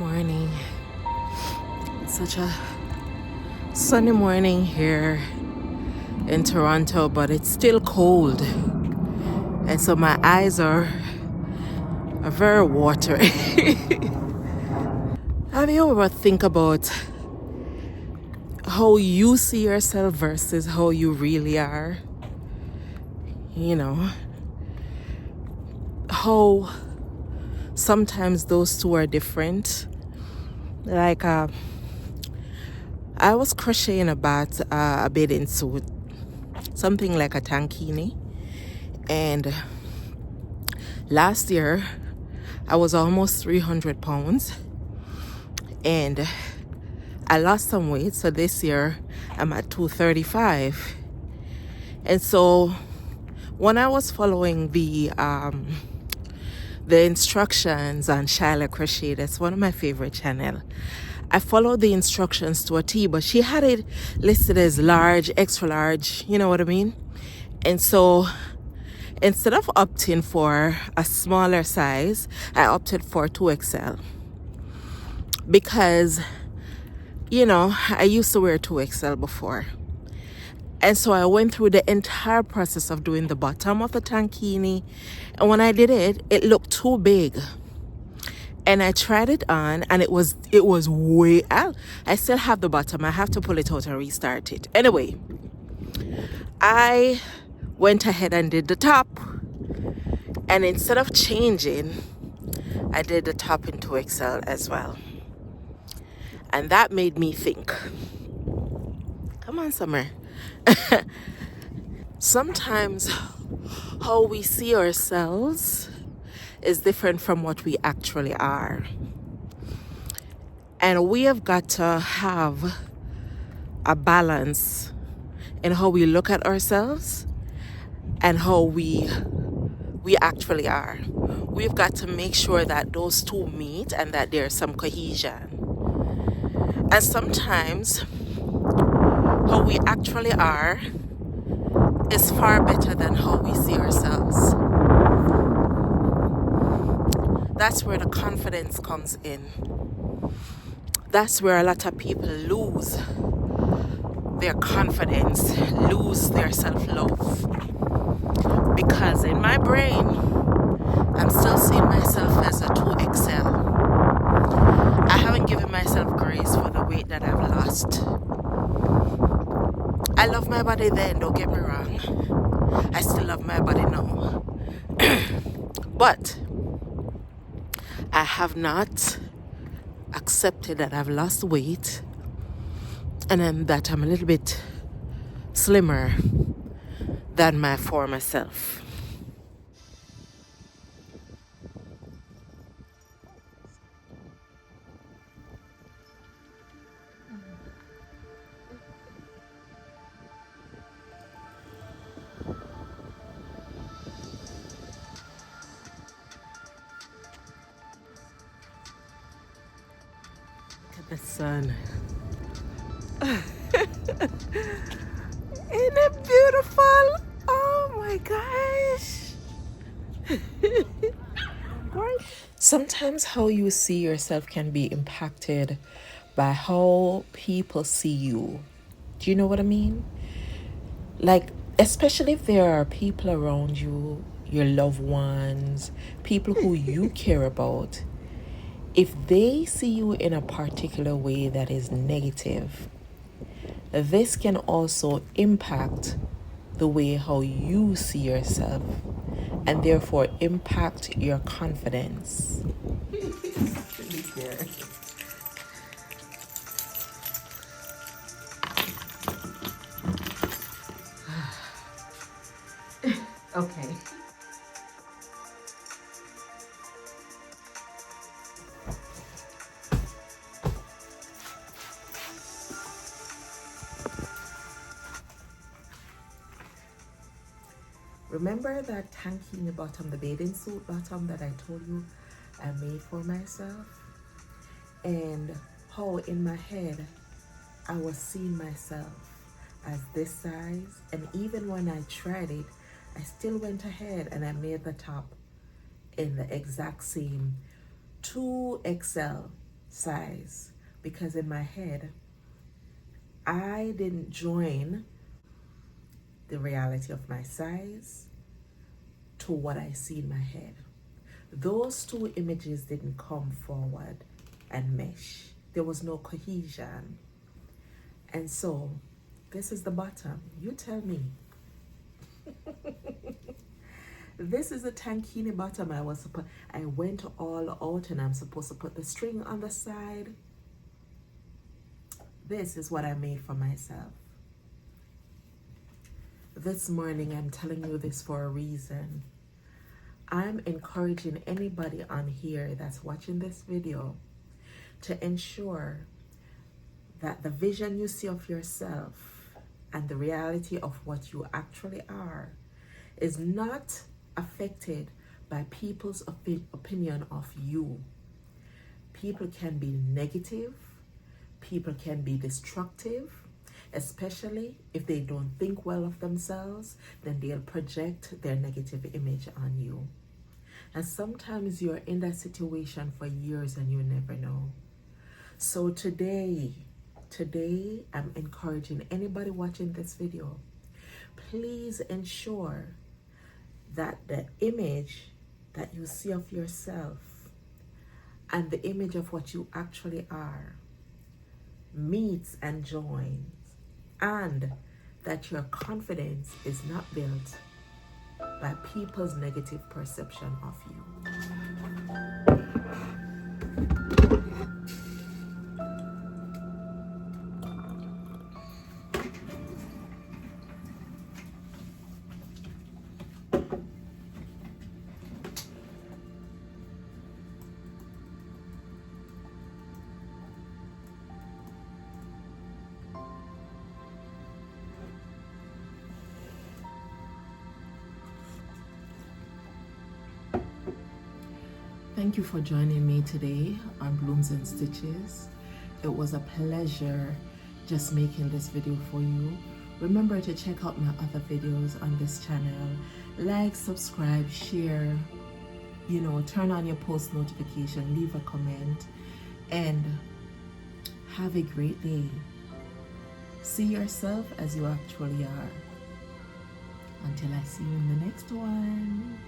morning. It's such a sunny morning here in Toronto, but it's still cold. And so my eyes are very watery. Have you ever think about how you see yourself versus how you really are? You know, how sometimes those two are different. Like, I was crocheting a bathing suit, something like a tankini, and last year I was almost 300 pounds, and I lost some weight. So this year I'm at 235, and so when I was following the instructions on Shyla Crochet, that's one of my favorite channels. I followed the instructions to a T, but she had it listed as large, extra large, you know what I mean? And so instead of opting for a smaller size, I opted for 2XL because, I used to wear 2XL before. And so I went through the entire process of doing the bottom of the tankini. And when I did it, it looked too big. And I tried it on, and it was way out. I still have the bottom. I have to pull it out and restart it. Anyway, I went ahead and did the top. And instead of changing, I did the top in 2XL as well. And that made me think. Come on, Summer. Sometimes how we see ourselves is different from what we actually are. And we have got to have a balance in how we look at ourselves and how we actually are. We've got to make sure that those two meet and that there's some cohesion. And sometimes how we actually are is far better than how we see ourselves. That's where the confidence comes in. That's where a lot of people lose their confidence, lose their self-love. Because in my brain, I'm still seeing myself as a 2XL. I haven't given myself grace for the weight that I've lost. I love my body then, don't get me wrong. I still love my body now. But I have not accepted that I've lost weight and that I'm a little bit slimmer than my former self. Look at the sun. Isn't it beautiful? Oh my gosh. Sometimes how you see yourself can be impacted by how people see you. Do you know what I mean? Like, especially if there are people around you, your loved ones, people who you care about, if they see you in a particular way that is negative, this can also impact the way how you see yourself and therefore impact your confidence. Okay. Remember that tankini bottom, the bathing suit bottom that I told you I made for myself? And how in my head I was seeing myself as this size, and even when I tried it, I still went ahead and I made the top in the exact same 2XL. size, because in my head, I didn't join the reality of my size to what I see in my head. Those two images didn't come forward and mesh. There was no cohesion. And so, this is the bottom. You tell me. This is a tankini bottom. I went all out and I'm supposed to put the string on the side. This is what I made for myself. This morning, I'm telling you this for a reason. I'm encouraging anybody on here that's watching this video to ensure that the vision you see of yourself and the reality of what you actually are is not affected by people's opinion of you. People can be negative, people can be destructive, especially if they don't think well of themselves, then they'll project their negative image on you. And sometimes you're in that situation for years and you never know. So today, I'm encouraging anybody watching this video, please ensure that the image that you see of yourself and the image of what you actually are meets and joins, and that your confidence is not built by people's negative perception of you. Thank you for joining me today on Blooms and Stitches. It was a pleasure just making this video for you. Remember to check out my other videos on this channel. Like, subscribe, share, turn on your post notification, leave a comment, and have a great day. See yourself as you actually are. Until I see you in the next one.